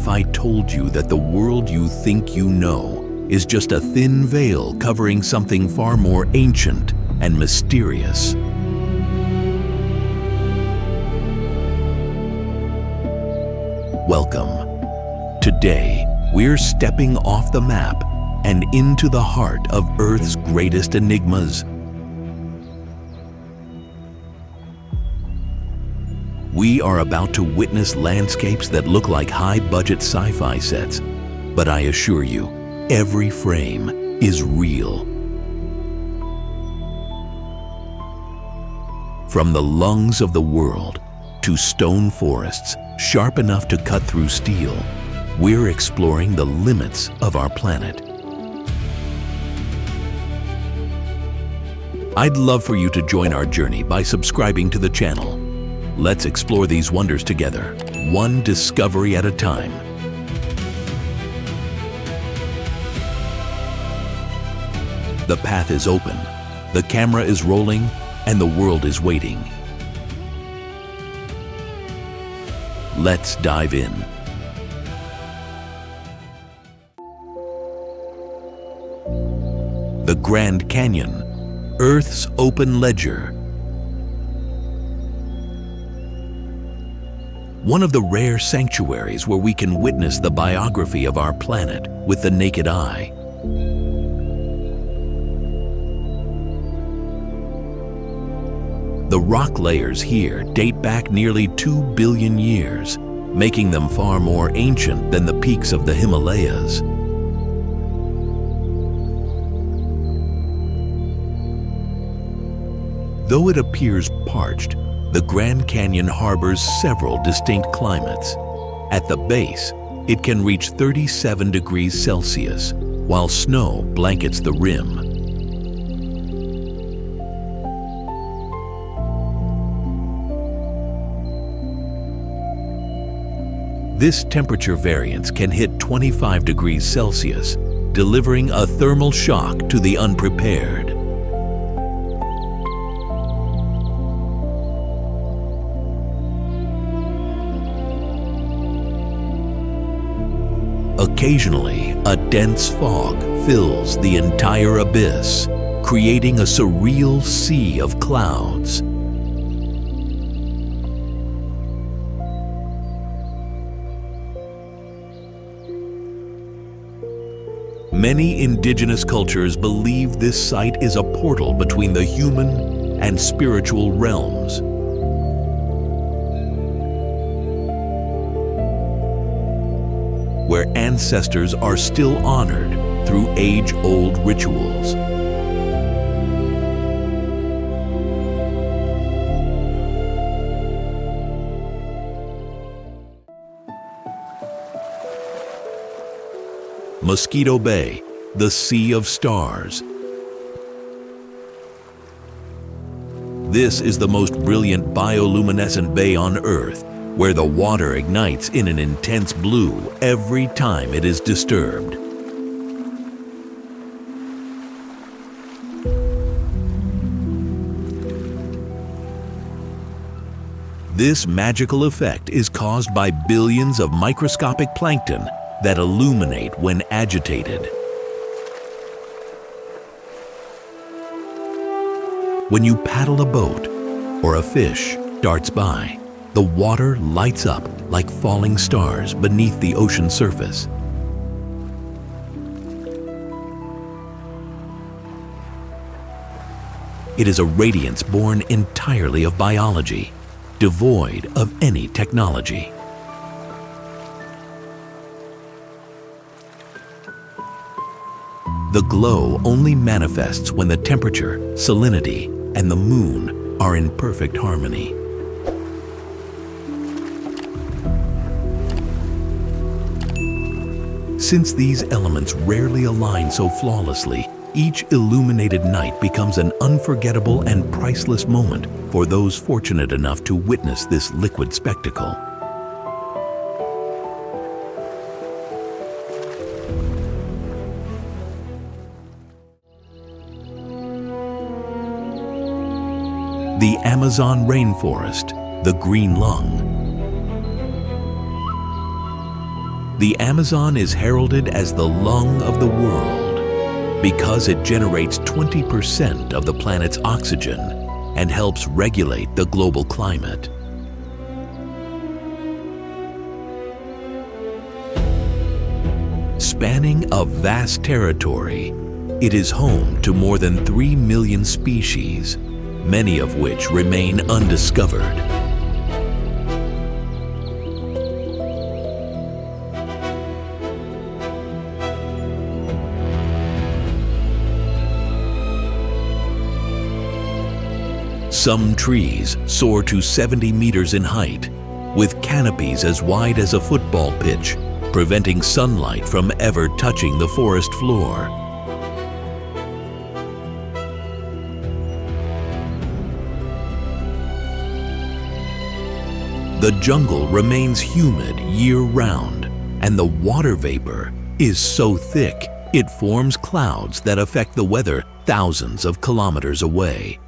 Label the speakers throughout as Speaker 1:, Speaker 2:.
Speaker 1: if I told you that the world you think you know is just a thin veil covering something far more ancient and mysterious? Welcome. Today, we're stepping off the map and into the heart of Earth's greatest enigmas. We are about to witness landscapes that look like high-budget sci-fi sets, but I assure you, every frame is real. From the lungs of the world to stone forests sharp enough to cut through steel, we're exploring the limits of our planet. I'd love for you to join our journey by subscribing to the channel. Let's explore these wonders together, one discovery at a time. The path is open, the camera is rolling, and the world is waiting. Let's dive in. The Grand Canyon, Earth's open ledger. One of the rare sanctuaries where we can witness the biography of our planet with the naked eye. The rock layers here date back nearly 2 billion years, making them far more ancient than the peaks of the Himalayas. Though it appears parched, the Grand Canyon harbors several distinct climates. At the base, it can reach 37 degrees Celsius, while snow blankets the rim. This temperature variance can hit 25 degrees Celsius, delivering a thermal shock to the unprepared. Occasionally, a dense fog fills the entire abyss, creating a surreal sea of clouds. Many indigenous cultures believe this site is a portal between the human and spiritual realms. Where ancestors are still honored through age-old rituals. Mosquito Bay, the Sea of Stars. This is the most brilliant bioluminescent bay on Earth, where the water ignites in an intense blue every time it is disturbed. This magical effect is caused by billions of microscopic plankton that illuminate when agitated. When you paddle a boat or a fish darts by, the water lights up like falling stars beneath the ocean surface. It is a radiance born entirely of biology, devoid of any technology. The glow only manifests when the temperature, salinity, and the moon are in perfect harmony. Since these elements rarely align so flawlessly, each illuminated night becomes an unforgettable and priceless moment for those fortunate enough to witness this liquid spectacle. The Amazon rainforest, the green lung. The Amazon is heralded as the lung of the world because it generates 20% of the planet's oxygen and helps regulate the global climate. Spanning a vast territory, it is home to more than 3 million species, many of which remain undiscovered. Some trees soar to 70 meters in height, with canopies as wide as a football pitch, preventing sunlight from ever touching the forest floor. The jungle remains humid year-round, and the water vapor is so thick it forms clouds that affect the weather thousands of kilometers away.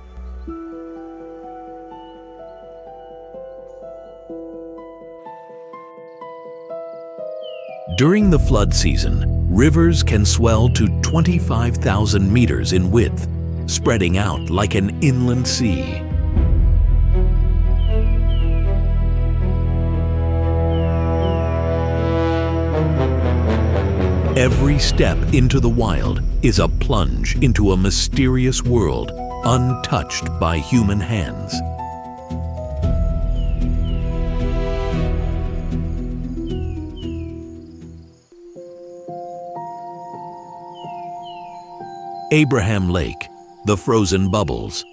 Speaker 1: During the flood season, rivers can swell to 25,000 meters in width, spreading out like an inland sea. Every step into the wild is a plunge into a mysterious world untouched by human hands. Abraham Lake, the frozen bubbles.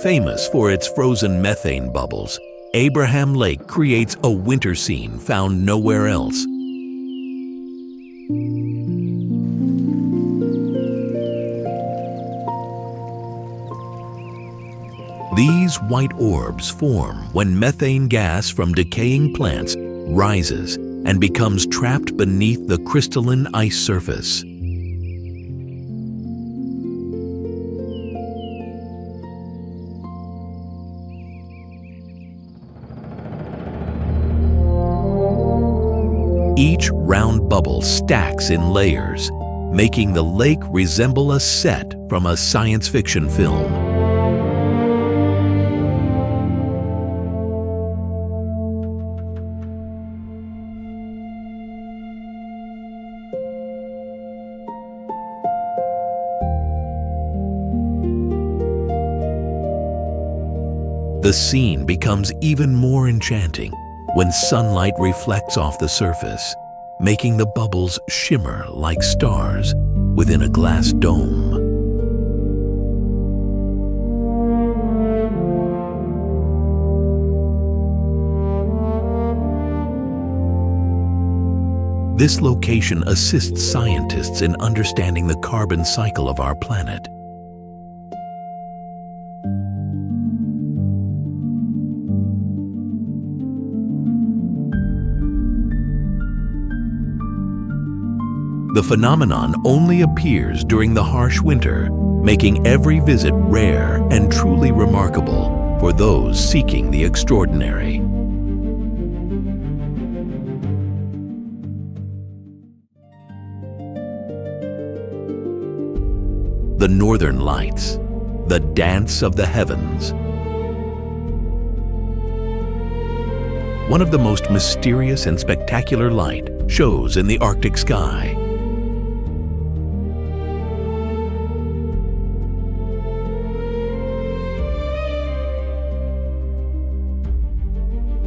Speaker 1: Famous for its frozen methane bubbles, Abraham Lake creates a winter scene found nowhere else. These white orbs form when methane gas from decaying plants rises and becomes trapped beneath the crystalline ice surface. Each round bubble stacks in layers, making the lake resemble a set from a science fiction film. The scene becomes even more enchanting when sunlight reflects off the surface, making the bubbles shimmer like stars within a glass dome. This location assists scientists in understanding the carbon cycle of our planet. The phenomenon only appears during the harsh winter, making every visit rare and truly remarkable for those seeking the extraordinary. The Northern Lights, the dance of the heavens. One of the most mysterious and spectacular light shows in the Arctic sky.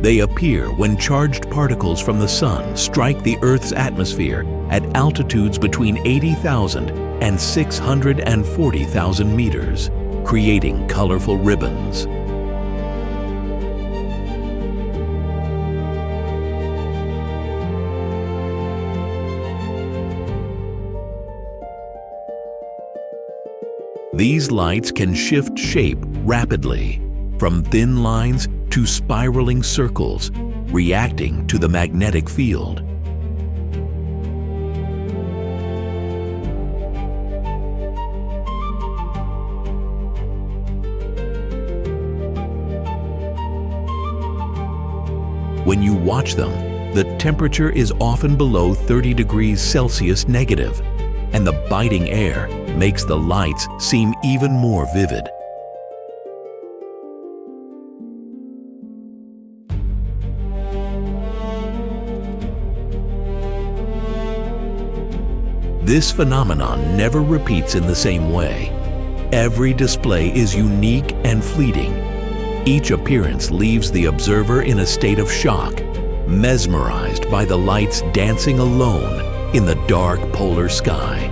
Speaker 1: They appear when charged particles from the sun strike the Earth's atmosphere at altitudes between 80,000 and 640,000 meters, creating colorful ribbons. These lights can shift shape rapidly, from thin lines to spiraling circles, reacting to the magnetic field. When you watch them, the temperature is often below 30 degrees Celsius negative, and the biting air makes the lights seem even more vivid. This phenomenon never repeats in the same way. Every display is unique and fleeting. Each appearance leaves the observer in a state of shock, mesmerized by the lights dancing alone in the dark polar sky.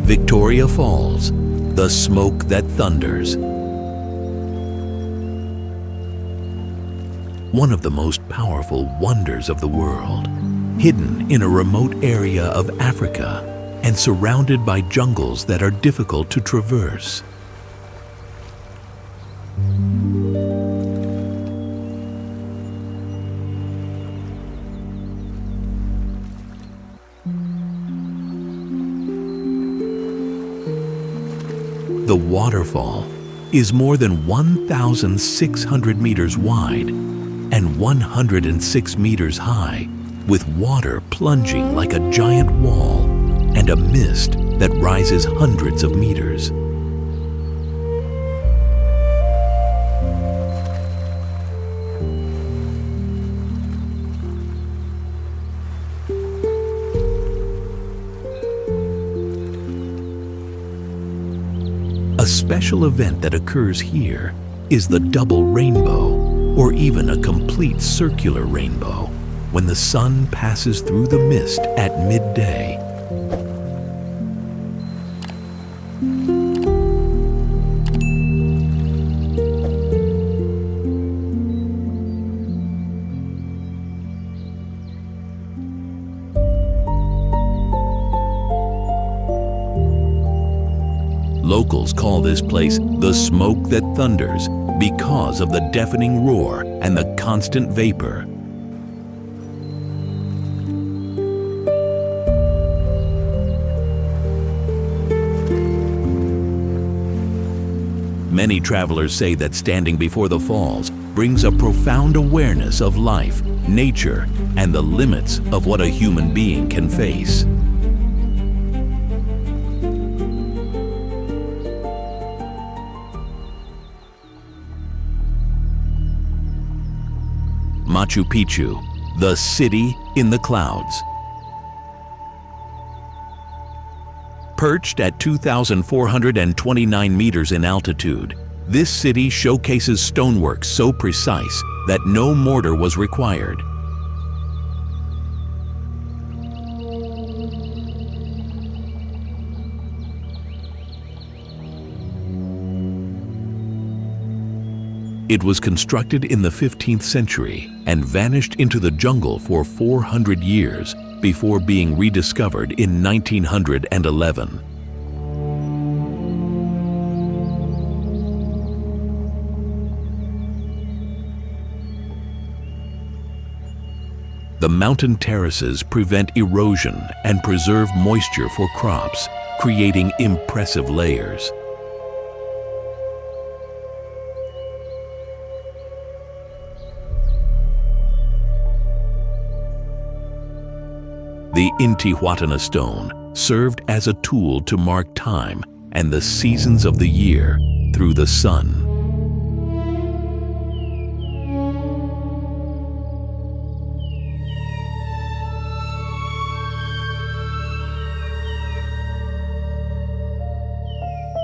Speaker 1: Victoria Falls, the smoke that thunders. One of the most powerful wonders of the world, hidden in a remote area of Africa and surrounded by jungles that are difficult to traverse. The waterfall is more than 1,600 meters wide and 106 meters high, with water plunging like a giant wall and a mist that rises hundreds of meters. A special event that occurs here is the double rainbow, or even a complete circular rainbow, when the sun passes through the mist at midday. Locals call this place the smoke that thunders because of the deafening roar and the constant vapor. Many travelers say that standing before the falls brings a profound awareness of life, nature, and the limits of what a human being can face. Machu Picchu, the city in the clouds. Perched at 2,429 meters in altitude, this city showcases stonework so precise that no mortar was required. It was constructed in the 15th century and vanished into the jungle for 400 years before being rediscovered in 1911. The mountain terraces prevent erosion and preserve moisture for crops, creating impressive layers. The Intihuatana stone served as a tool to mark time and the seasons of the year through the sun.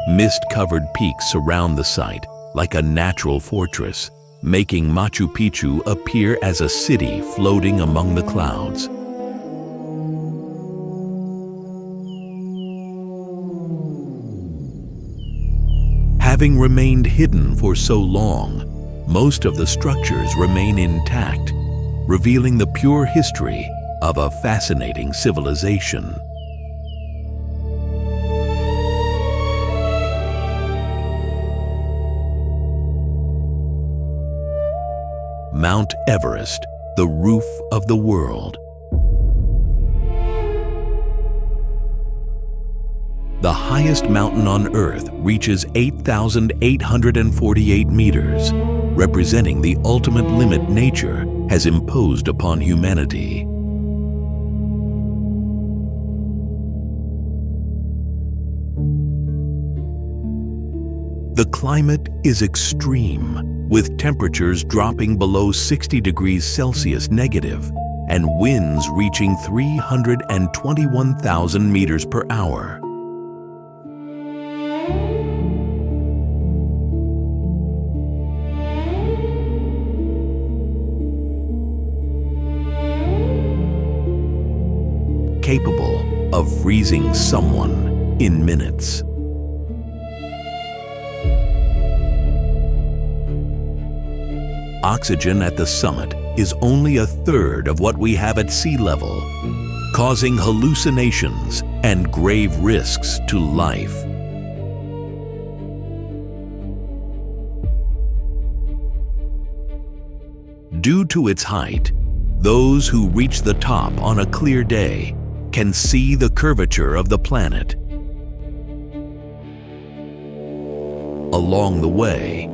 Speaker 1: Mist-covered peaks surround the site like a natural fortress, making Machu Picchu appear as a city floating among the clouds. Having remained hidden for so long, most of the structures remain intact, revealing the pure history of a fascinating civilization. Mount Everest, the roof of the world. The highest mountain on Earth reaches 8,848 meters, representing the ultimate limit nature has imposed upon humanity. The climate is extreme, with temperatures dropping below 60 degrees Celsius negative and winds reaching 321,000 meters per hour. Capable of freezing someone in minutes. Oxygen at the summit is only a third of what we have at sea level, causing hallucinations and grave risks to life. Due to its height, those who reach the top on a clear day can see the curvature of the planet. Along the way,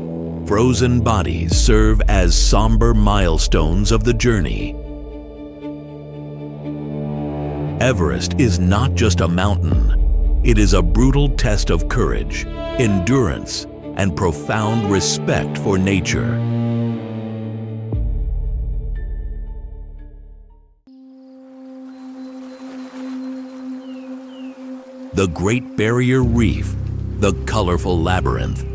Speaker 1: frozen bodies serve as somber milestones of the journey. Everest is not just a mountain. It is a brutal test of courage, endurance, and profound respect for nature. The Great Barrier Reef, the colorful labyrinth.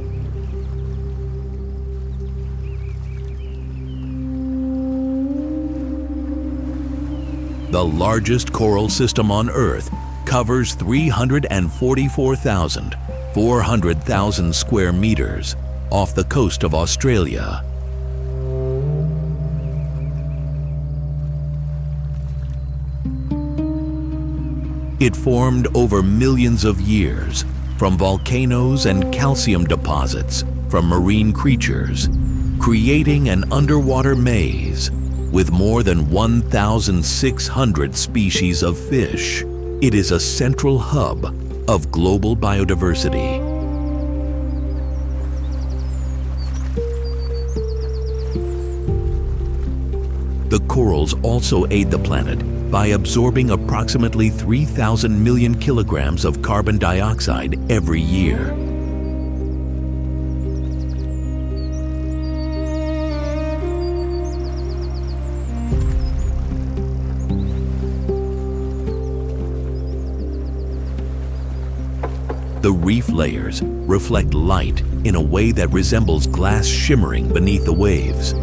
Speaker 1: The largest coral system on Earth covers 344,400 square meters off the coast of Australia. It formed over millions of years from volcanoes and calcium deposits from marine creatures, creating an underwater maze with more than 1,600 species of fish. It is a central hub of global biodiversity. The corals also aid the planet by absorbing approximately 3,000 million kilograms of carbon dioxide every year. The reef layers reflect light in a way that resembles glass shimmering beneath the waves.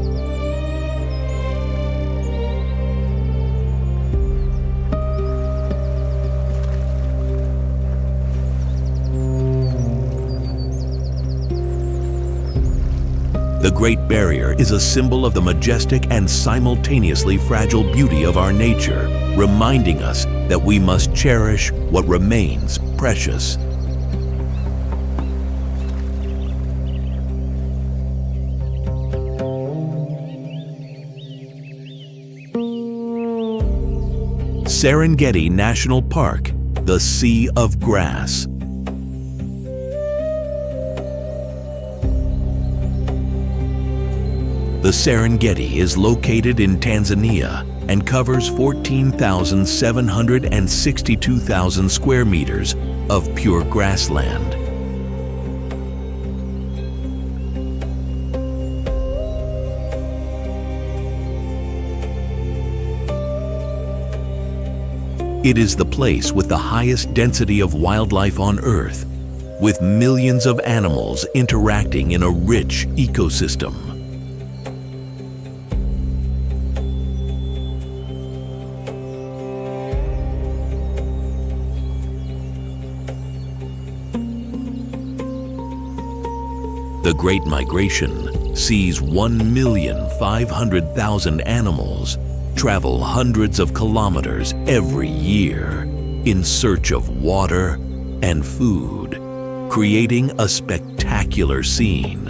Speaker 1: The Great Barrier is a symbol of the majestic and simultaneously fragile beauty of our nature, reminding us that we must cherish what remains precious. Serengeti National Park, the Sea of Grass. The Serengeti is located in Tanzania and covers 14,762 square meters of pure grassland. It is the place with the highest density of wildlife on Earth, with millions of animals interacting in a rich ecosystem. The Great Migration sees 1,500,000 animals travel hundreds of kilometers every year in search of water and food, creating a spectacular scene.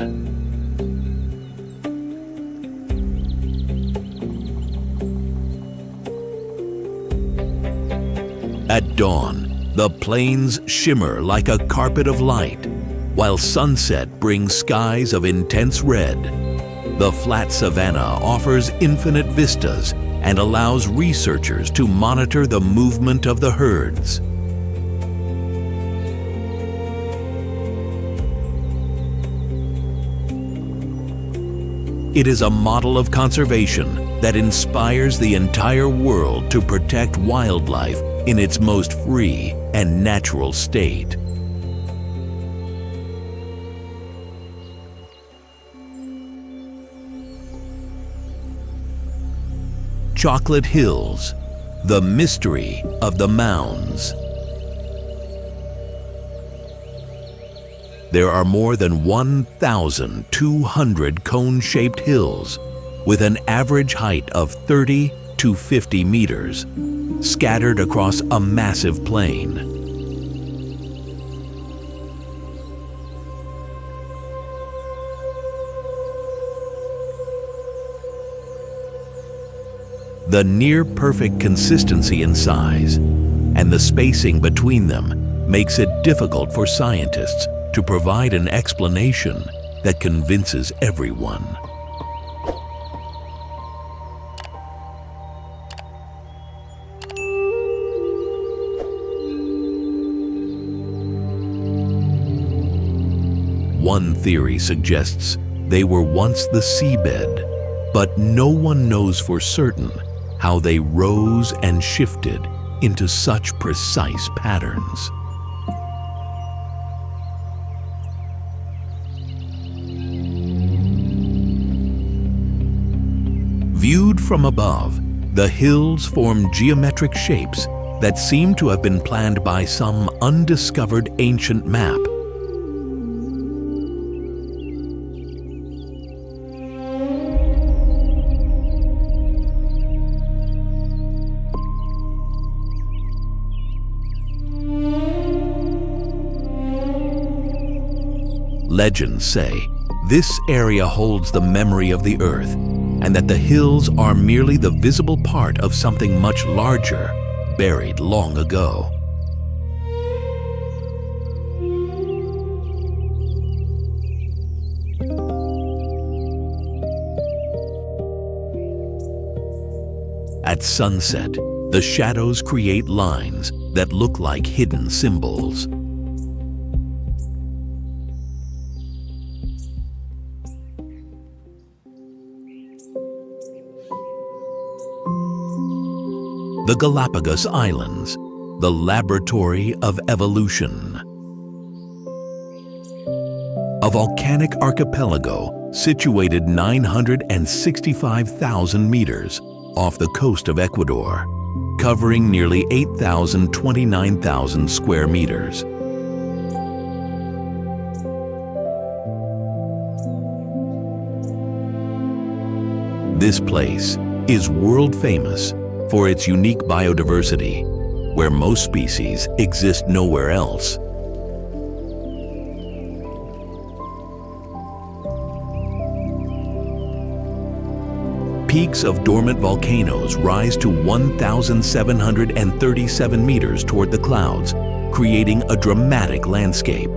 Speaker 1: At dawn, The plains shimmer like a carpet of light, while sunset brings skies of intense red. The flat savanna offers infinite vistas and allows researchers to monitor the movement of the herds. It is a model of conservation that inspires the entire world to protect wildlife in its most free and natural state. Chocolate Hills, the mystery of the mounds. There are more than 1,200 cone-shaped hills with an average height of 30 to 50 meters, scattered across a massive plain. The near-perfect consistency in size and the spacing between them makes it difficult for scientists to provide an explanation that convinces everyone. One theory suggests they were once the seabed, but no one knows for certain how they rose and shifted into such precise patterns. Viewed from above, the hills form geometric shapes that seem to have been planned by some undiscovered ancient map. Legends say this area holds the memory of the earth, and that the hills are merely the visible part of something much larger, buried long ago. At sunset, the shadows create lines that look like hidden symbols. The Galapagos Islands, the laboratory of evolution. A volcanic archipelago situated 965,000 meters off the coast of Ecuador, covering nearly 29,000 square meters. This place is world famous for its unique biodiversity, where most species exist nowhere else. Peaks of dormant volcanoes rise to 1,737 meters toward the clouds, creating a dramatic landscape.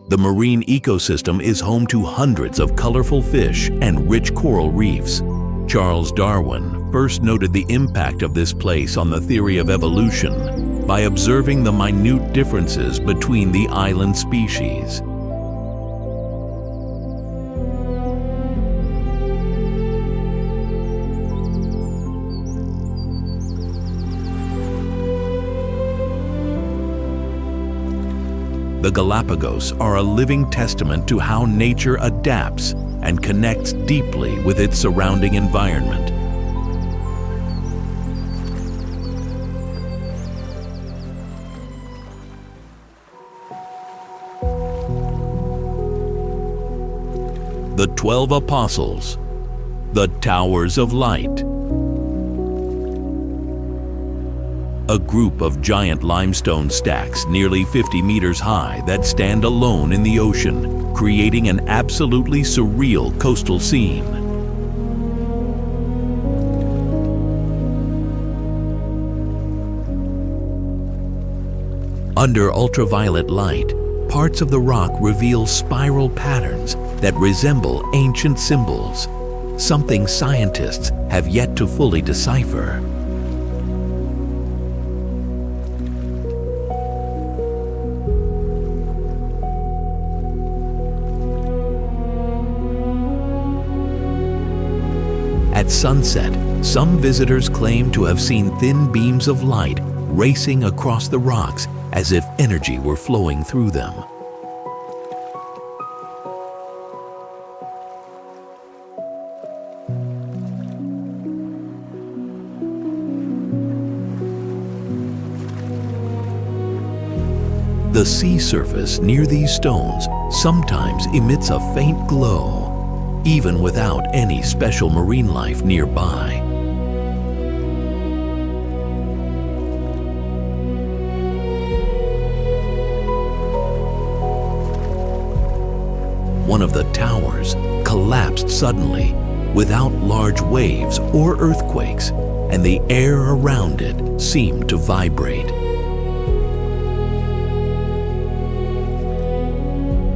Speaker 1: The marine ecosystem is home to hundreds of colorful fish and rich coral reefs. Charles Darwin first noted the impact of this place on the theory of evolution by observing the minute differences between the island species. The Galapagos are a living testament to how nature adapts and connects deeply with its surrounding environment. The 12 Apostles, the Towers of Light. a group of giant limestone stacks nearly 50 meters high that stand alone in the ocean, creating an absolutely surreal coastal scene. Under ultraviolet light, parts of the rock reveal spiral patterns that resemble ancient symbols, something scientists have yet to fully decipher. At sunset, some visitors claim to have seen thin beams of light racing across the rocks as if energy were flowing through them. The sea surface near these stones sometimes emits a faint glow, even without any special marine life nearby. One of the towers collapsed suddenly without large waves or earthquakes, and the air around it seemed to vibrate.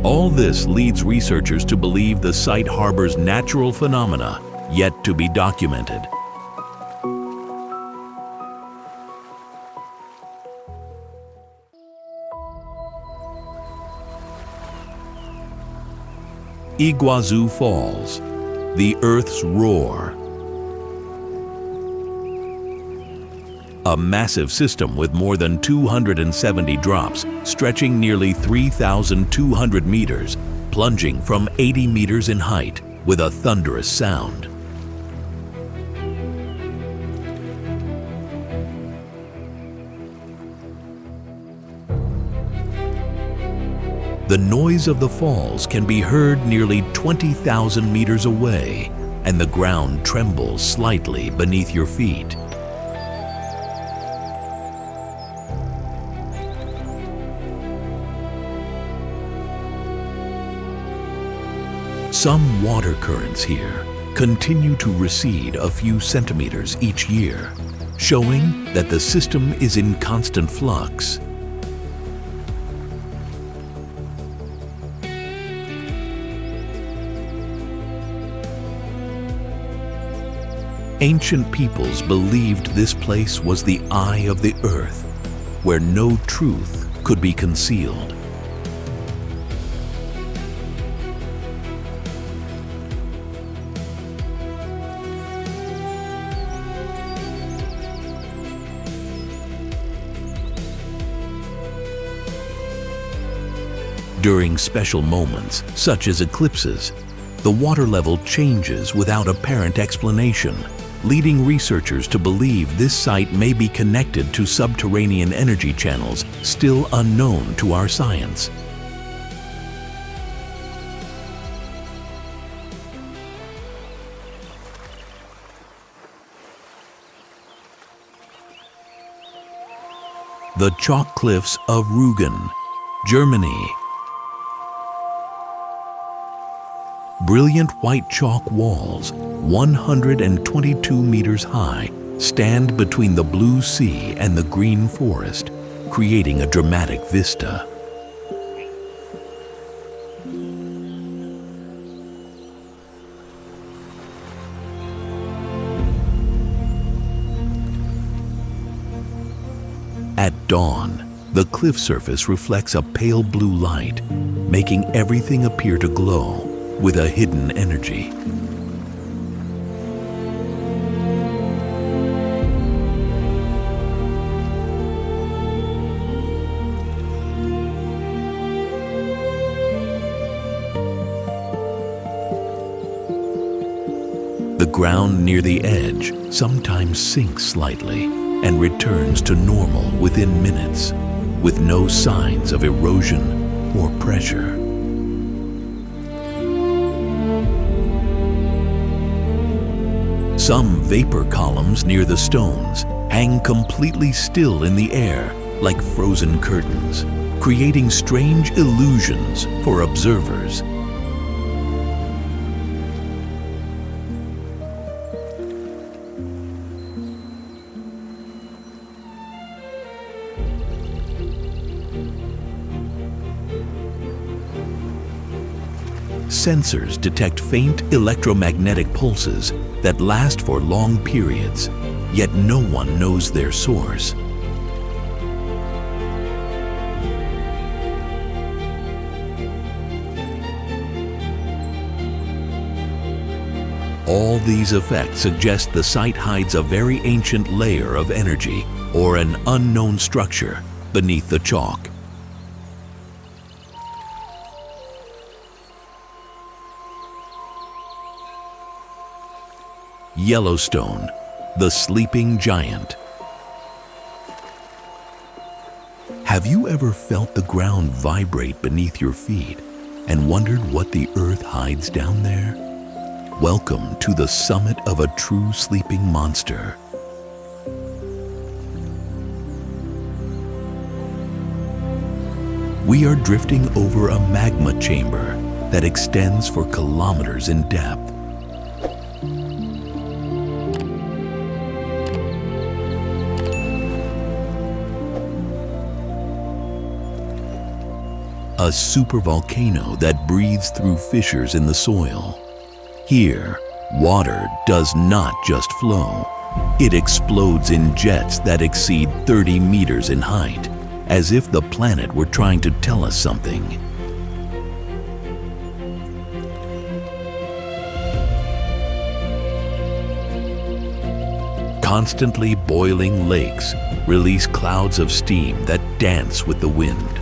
Speaker 1: All this leads researchers to believe the site harbors natural phenomena yet to be documented. Iguazu Falls, the Earth's roar. A massive system with more than 270 drops, stretching nearly 3,200 meters, plunging from 80 meters in height with a thunderous sound. The noise of the falls can be heard nearly 20,000 meters away, and the ground trembles slightly beneath your feet. Some water currents here continue to recede a few centimeters each year, showing that the system is in constant flux. Ancient peoples believed this place was the eye of the earth, where no truth could be concealed. During special moments, such as eclipses, the water level changes without apparent explanation, leading researchers to believe this site may be connected to subterranean energy channels still unknown to our science. The chalk cliffs of Rügen, Germany. Brilliant white chalk walls, 122 meters high, stand between the blue sea and the green forest, creating a dramatic vista. At dawn, the cliff surface reflects a pale blue light, making everything appear to glow with a hidden energy. The ground near the edge sometimes sinks slightly and returns to normal within minutes, with no signs of erosion or pressure. Some vapor columns near the stones hang completely still in the air like frozen curtains, creating strange illusions for observers. Sensors detect faint electromagnetic pulses that last for long periods, yet no one knows their source. All these effects suggest the site hides a very ancient layer of energy or an unknown structure beneath the chalk. Yellowstone, the sleeping giant. Have you ever felt the ground vibrate beneath your feet and wondered what the earth hides down there? Welcome to the summit of a true sleeping monster. We are drifting over a magma chamber that extends for kilometers in depth. A supervolcano that breathes through fissures in the soil. Here, water does not just flow. It explodes in jets that exceed 30 meters in height, as if the planet were trying to tell us something. Constantly boiling lakes release clouds of steam that dance with the wind,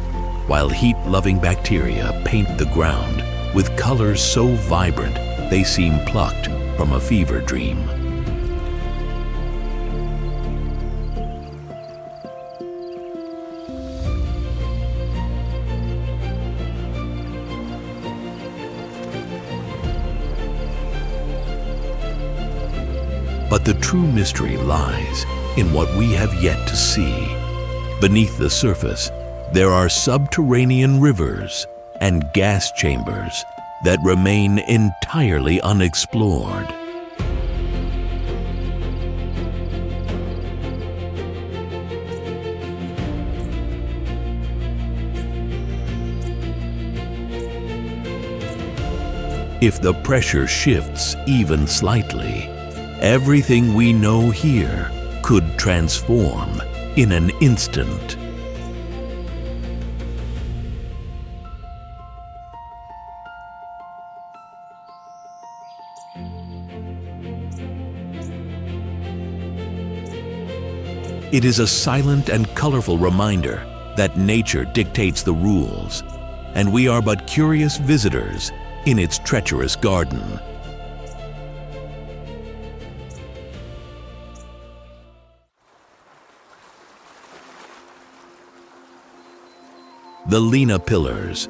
Speaker 1: while heat-loving bacteria paint the ground with colors so vibrant they seem plucked from a fever dream. But the true mystery lies in what we have yet to see. Beneath the surface, there are subterranean rivers and gas chambers that remain entirely unexplored. If the pressure shifts even slightly, everything we know here could transform in an instant. It is a silent and colorful reminder that nature dictates the rules, and we are but curious visitors in its treacherous garden. The Lena Pillars,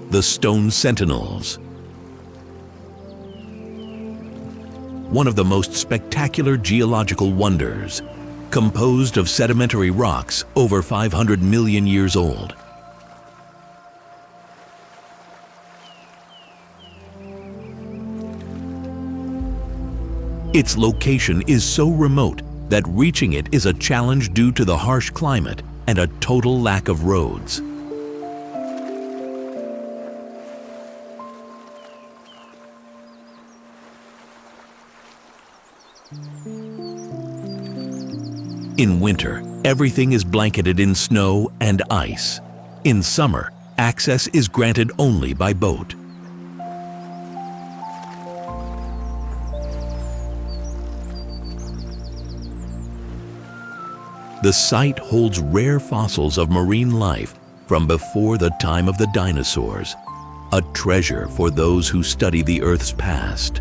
Speaker 1: the stone sentinels. One of the most spectacular geological wonders, composed of sedimentary rocks over 500 million years old. Its location is so remote that reaching it is a challenge due to the harsh climate and a total lack of roads. In winter, everything is blanketed in snow and ice. In summer, access is granted only by boat. The site holds rare fossils of marine life from before the time of the dinosaurs, a treasure for those who study the Earth's past.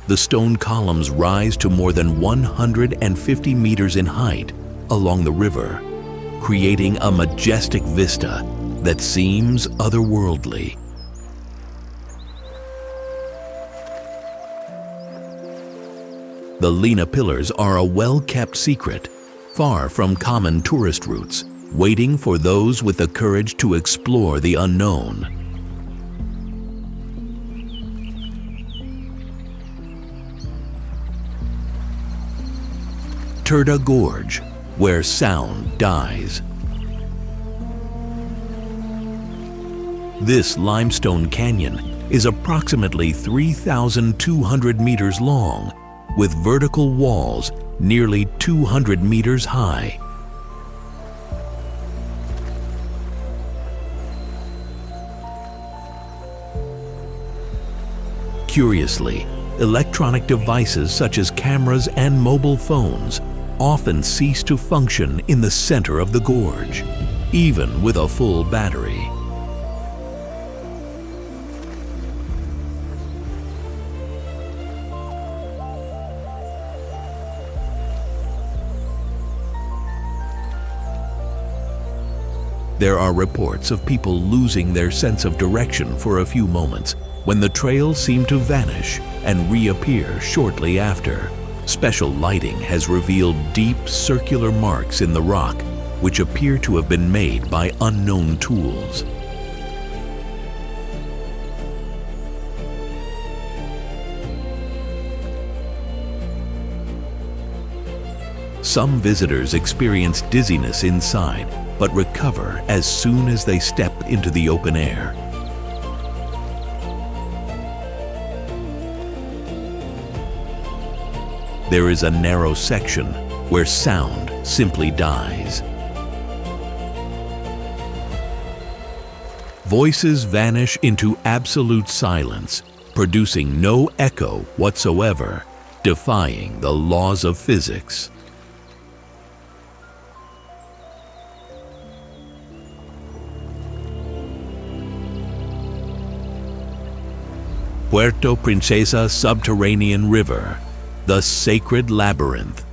Speaker 1: The stone columns rise to more than 150 meters in height along the river, creating a majestic vista that seems otherworldly. The Lena Pillars are a well-kept secret, far from common tourist routes, waiting for those with the courage to explore the unknown. Turda Gorge, where sound dies. This limestone canyon is approximately 3,200 meters long, with vertical walls nearly 200 meters high. Curiously, electronic devices such as cameras and mobile phones often cease to function in the center of the gorge, even with a full battery. There are reports of people losing their sense of direction for a few moments when the trails seem to vanish and reappear shortly after. Special lighting has revealed deep circular marks in the rock, which appear to have been made by unknown tools. Some visitors experience dizziness inside, but recover as soon as they step into the open air. There is a narrow section where sound simply dies. Voices vanish into absolute silence, producing no echo whatsoever, defying the laws of physics. Puerto Princesa Subterranean River, the Sacred Labyrinth.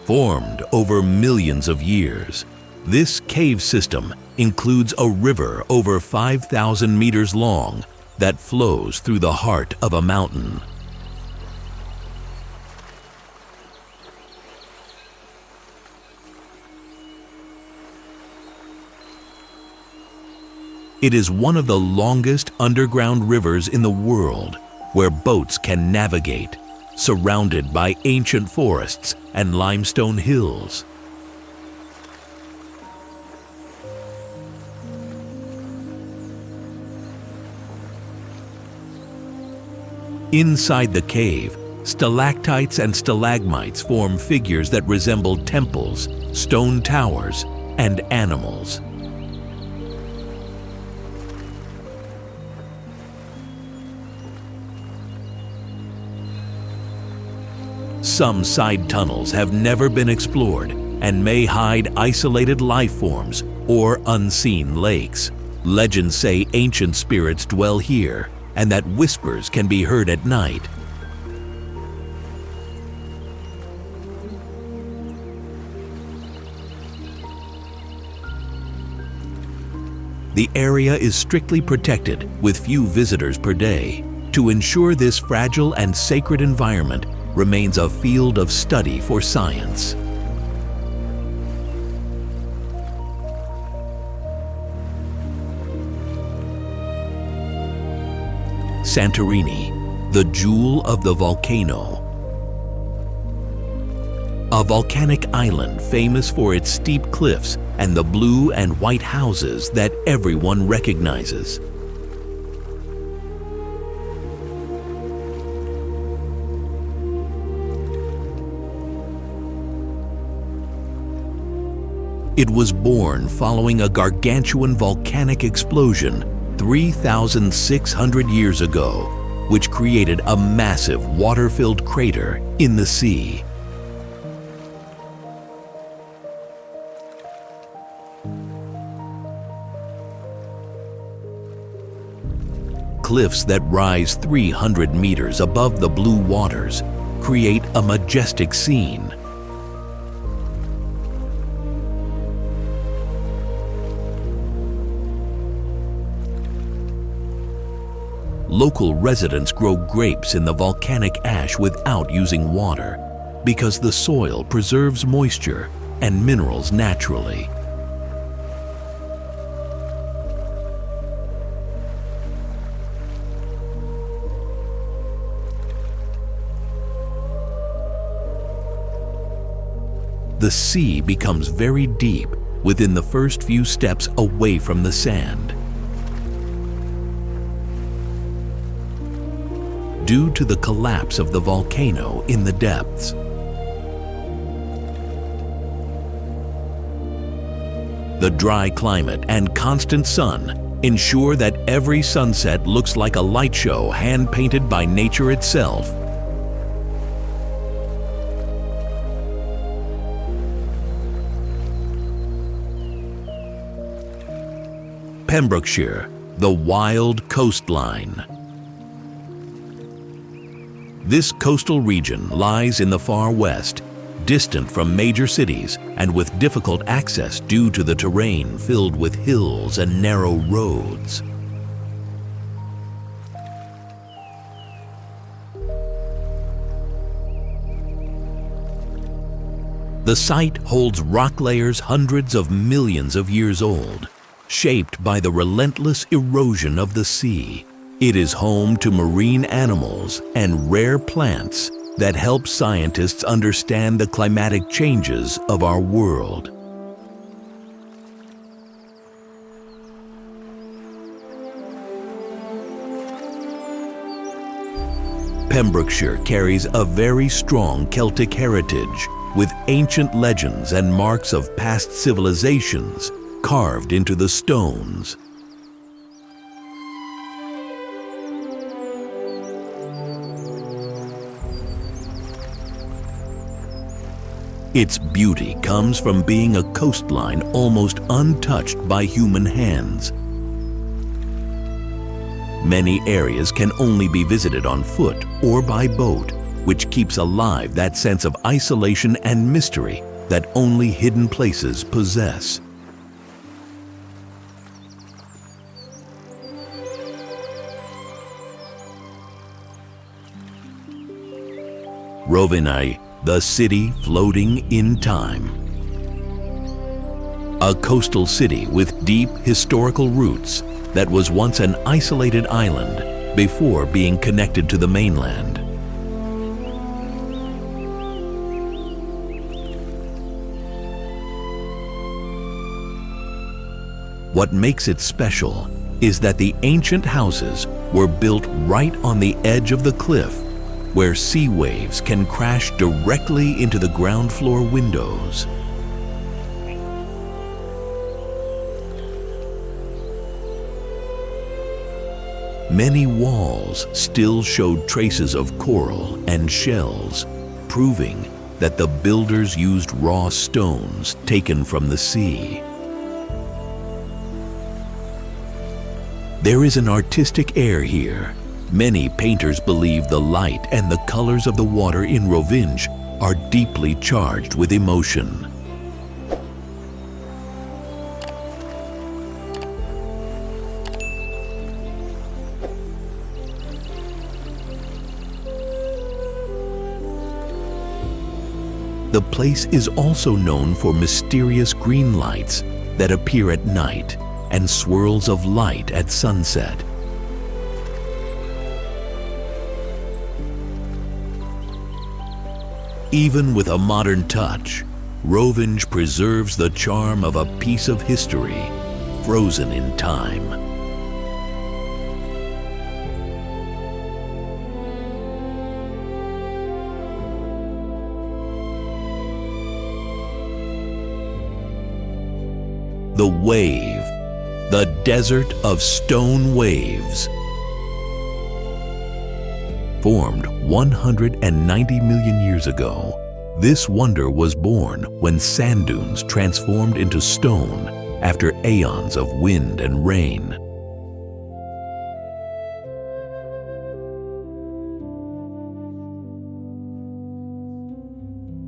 Speaker 1: Formed over millions of years, this cave system includes a river over 5,000 meters long that flows through the heart of a mountain. It is one of the longest underground rivers in the world, where boats can navigate, surrounded by ancient forests and limestone hills. Inside the cave, stalactites and stalagmites form figures that resemble temples, stone towers, and animals. Some side tunnels have never been explored and may hide isolated life forms or unseen lakes. Legends say ancient spirits dwell here and that whispers can be heard at night. The area is strictly protected with few visitors per day to ensure this fragile and sacred environment remains a field of study for science. Santorini, the jewel of the volcano. A volcanic island famous for its steep cliffs and the blue and white houses that everyone recognizes. It was born following a gargantuan volcanic explosion 3,600 years ago, which created a massive water-filled crater in the sea. Cliffs that rise 300 meters above the blue waters create a majestic scene. Local residents grow grapes in the volcanic ash without using water because the soil preserves moisture and minerals naturally. The sea becomes very deep within the first few steps away from the sand. Due to the collapse of the volcano in the depths. The dry climate and constant sun ensure that every sunset looks like a light show hand-painted by nature itself. Pembrokeshire, the wild coastline. This coastal region lies in the far west, distant from major cities and with difficult access due to the terrain filled with hills and narrow roads. The site holds rock layers hundreds of millions of years old, shaped by the relentless erosion of the sea. It is home to marine animals and rare plants that help scientists understand the climatic changes of our world. Pembrokeshire carries a very strong Celtic heritage, with ancient legends and marks of past civilizations carved into the stones. Its beauty comes from being a coastline almost untouched by human hands. Many areas can only be visited on foot or by boat, which keeps alive that sense of isolation and mystery that only hidden places possess. Rovaniemi, the city floating in time. A coastal city with deep historical roots that was once an isolated island before being connected to the mainland. What makes it special is that the ancient houses were built right on the edge of the cliff, where sea waves can crash directly into the ground floor windows. Many walls still showed traces of coral and shells, proving that the builders used raw stones taken from the sea. There is an artistic air here. Many painters believe the light and the colors of the water in Rovaniemi are deeply charged with emotion. The place is also known for mysterious green lights that appear at night and swirls of light at sunset. Even with a modern touch, Rovaniemi preserves the charm of a piece of history, frozen in time. The wave, the desert of stone waves. Formed 190 million years ago, this wonder was born when sand dunes transformed into stone after aeons of wind and rain.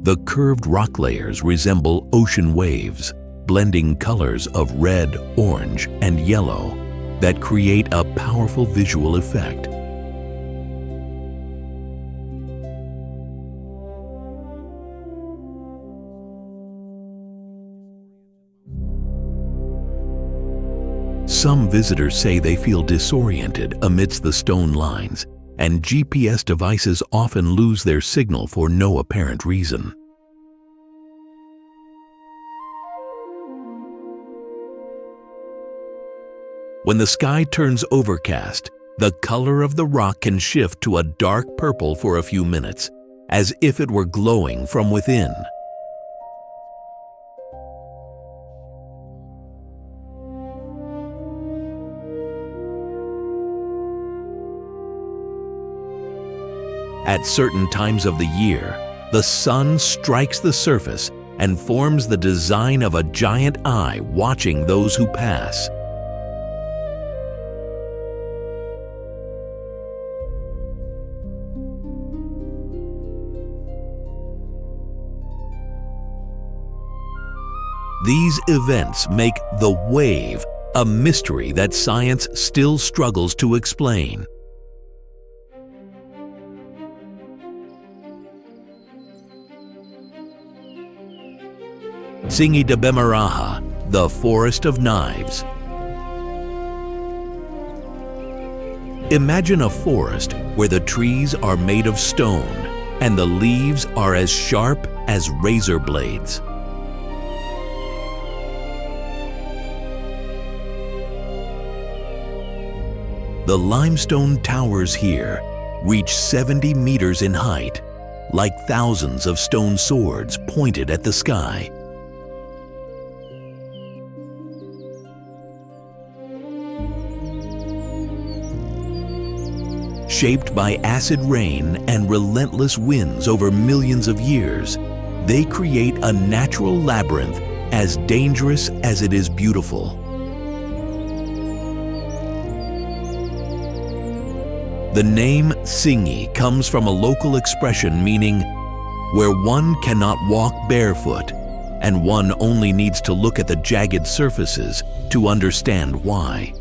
Speaker 1: The curved rock layers resemble ocean waves, blending colors of red, orange, and yellow that create a powerful visual effect. Some visitors say they feel disoriented amidst the stone lines, and GPS devices often lose their signal for no apparent reason. When the sky turns overcast, the color of the rock can shift to a dark purple for a few minutes, as if it were glowing from within. At certain times of the year, the sun strikes the surface and forms the design of a giant eye watching those who pass. These events make the wave a mystery that science still struggles to explain. Tsingy de Bemaraha, the Forest of Knives. Imagine a forest where the trees are made of stone and the leaves are as sharp as razor blades. The limestone towers here reach 70 meters in height, like thousands of stone swords pointed at the sky. Shaped by acid rain and relentless winds over millions of years, they create a natural labyrinth as dangerous as it is beautiful. The name Tsingy comes from a local expression meaning where one cannot walk barefoot, and one only needs to look at the jagged surfaces to understand why.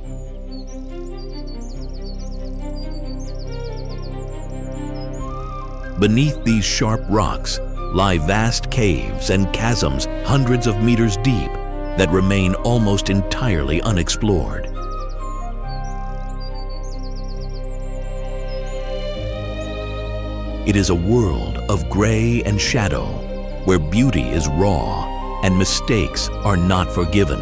Speaker 1: Beneath these sharp rocks lie vast caves and chasms hundreds of meters deep that remain almost entirely unexplored. It is a world of gray and shadow, where beauty is raw and mistakes are not forgiven.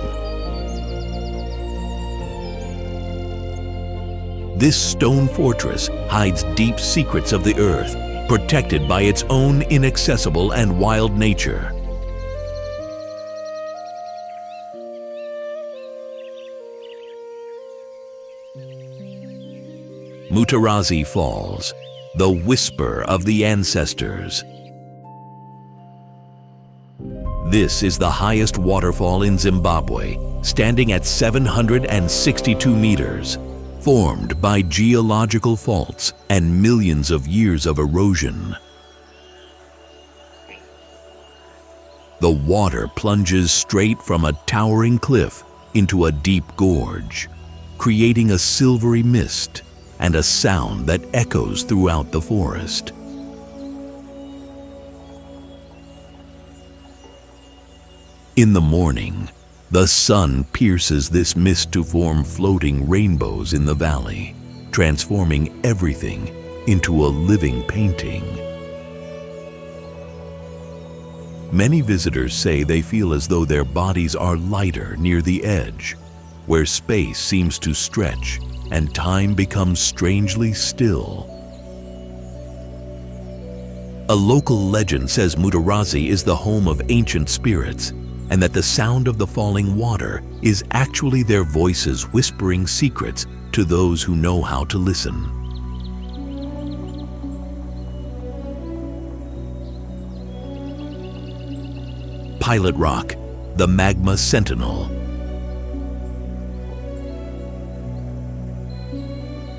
Speaker 1: This stone fortress hides deep secrets of the earth, protected by its own inaccessible and wild nature. Mutarazzi Falls, the whisper of the ancestors. This is the highest waterfall in Zimbabwe, standing at 762 meters. Formed by geological faults and millions of years of erosion. The water plunges straight from a towering cliff into a deep gorge, creating a silvery mist and a sound that echoes throughout the forest. In the morning, the sun pierces this mist to form floating rainbows in the valley, transforming everything into a living painting. Many visitors say they feel as though their bodies are lighter near the edge, where space seems to stretch and time becomes strangely still. A local legend says Mutarazzi is the home of ancient spirits, and that the sound of the falling water is actually their voices whispering secrets to those who know how to listen. Pilot Rock, the magma sentinel.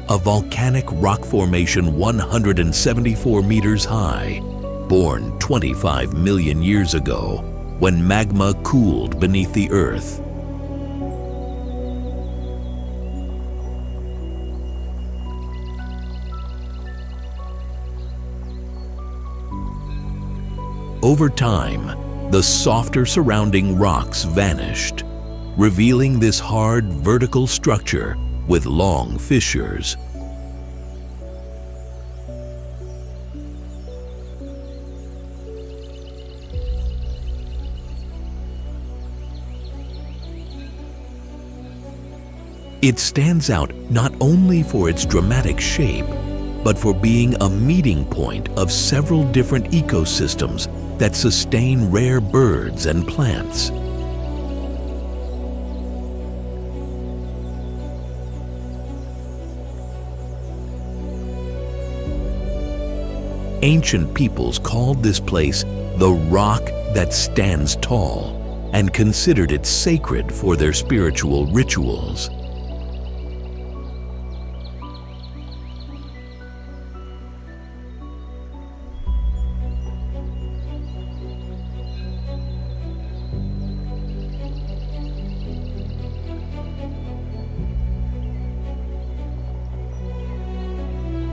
Speaker 1: A volcanic rock formation 174 meters high, born 25 million years ago, when magma cooled beneath the earth. Over time, the softer surrounding rocks vanished, revealing this hard vertical structure with long fissures. It stands out not only for its dramatic shape, but for being a meeting point of several different ecosystems that sustain rare birds and plants. Ancient peoples called this place the rock that stands tall and considered it sacred for their spiritual rituals.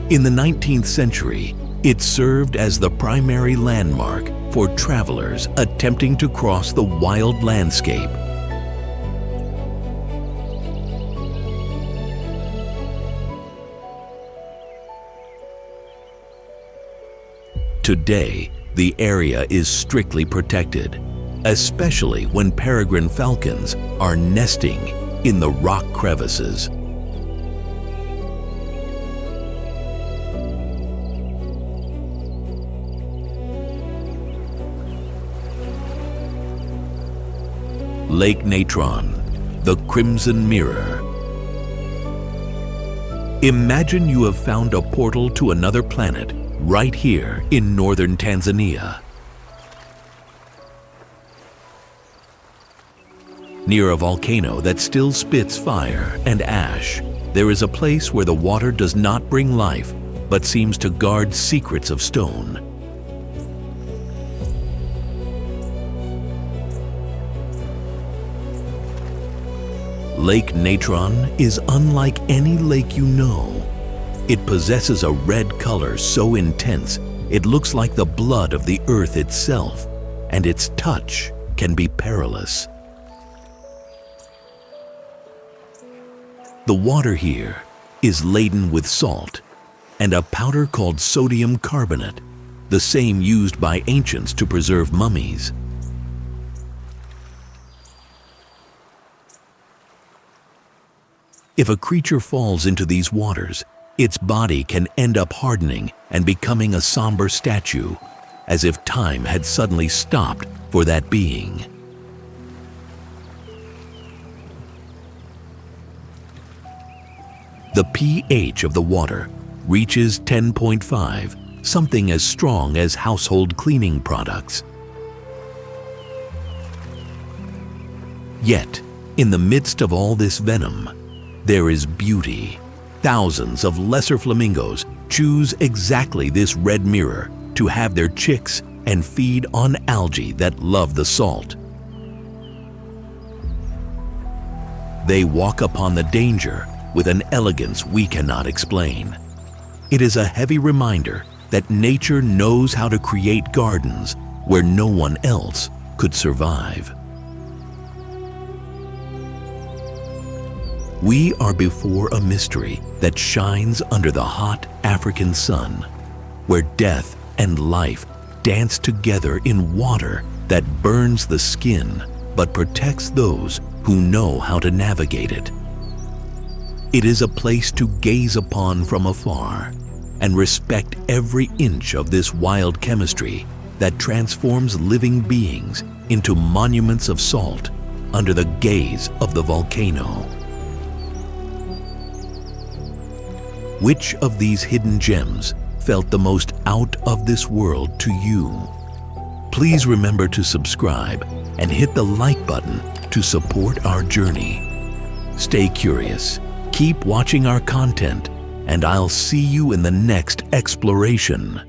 Speaker 1: In the 19th century, it served as the primary landmark for travelers attempting to cross the wild landscape. Today, the area is strictly protected, especially when peregrine falcons are nesting in the rock crevices. Lake Natron, the Crimson Mirror. Imagine you have found a portal to another planet right here in northern Tanzania. Near a volcano that still spits fire and ash, there is a place where the water does not bring life, but seems to guard secrets of stone. Lake Natron is unlike any lake you know. It possesses a red color so intense it looks like the blood of the earth itself, and its touch can be perilous. The water here is laden with salt and a powder called sodium carbonate, the same used by ancients to preserve mummies. If a creature falls into these waters, its body can end up hardening and becoming a somber statue, as if time had suddenly stopped for that being. The pH of the water reaches 10.5, something as strong as household cleaning products. Yet, in the midst of all this venom, there is beauty. Thousands of lesser flamingos choose exactly this red mirror to have their chicks and feed on algae that love the salt. They walk upon the danger with an elegance we cannot explain. It is a heavy reminder that nature knows how to create gardens where no one else could survive. We are before a mystery that shines under the hot African sun, where death and life dance together in water that burns the skin but protects those who know how to navigate it. It is a place to gaze upon from afar and respect every inch of this wild chemistry that transforms living beings into monuments of salt under the gaze of the volcano. Which of these hidden gems felt the most out of this world to you? Please remember to subscribe and hit the like button to support our journey. Stay curious, keep watching our content, and I'll see you in the next exploration.